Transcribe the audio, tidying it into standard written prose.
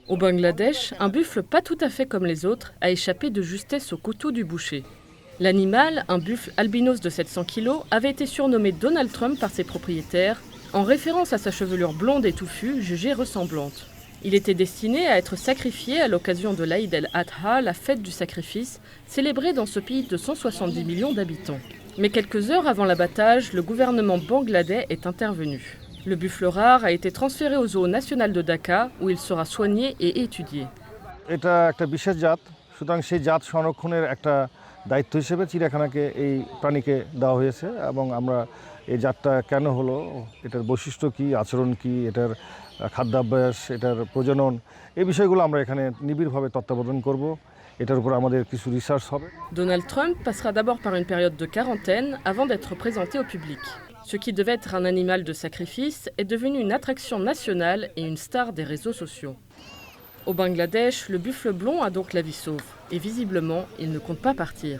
Au Bangladesh, un buffle pas tout à fait comme les autres a échappé de justesse au couteau du boucher. L'animal, un buffle albinos de 700 kg, avait été surnommé Donald Trump par ses propriétaires, en référence à sa chevelure blonde et touffue jugée ressemblante. Il était destiné à être sacrifié à l'occasion de l'Aïd el-Adha, la fête du sacrifice, célébrée dans ce pays de 170 millions d'habitants. Mais quelques heures avant l'abattage, le gouvernement bangladais est intervenu. Le buffle rare a été transféré au zoo national de Dhaka, où il sera soigné et étudié. এটা একটা বিশেষ জাত, সুতরাং সেই জাত সংরক্ষণের একটা দায়িত্ব হিসেবে চিড়িয়াখানাকে এই প্রাণীকে দেওয়া হয়েছে এবং আমরা এই জাতটা কেন হলো, এটার বৈশিষ্ট্য কী, আচরণ কী, এটার খাদ্যাভ্যাস, এটার প্রজনন, এই বিষয়গুলো আমরা এখানে নিবিড়ভাবে তত্ত্বাবধান করব। এটার উপর আমাদের কিছু রিসার্চ হবে। Donald Trump passera d'abord par une période de quarantaine avant d'être présenté au public. Ce qui devait être un animal de sacrifice est devenu une attraction nationale et une star des réseaux sociaux. Au Bangladesh, le buffle blond a donc la vie sauve. Et visiblement, il ne compte pas partir.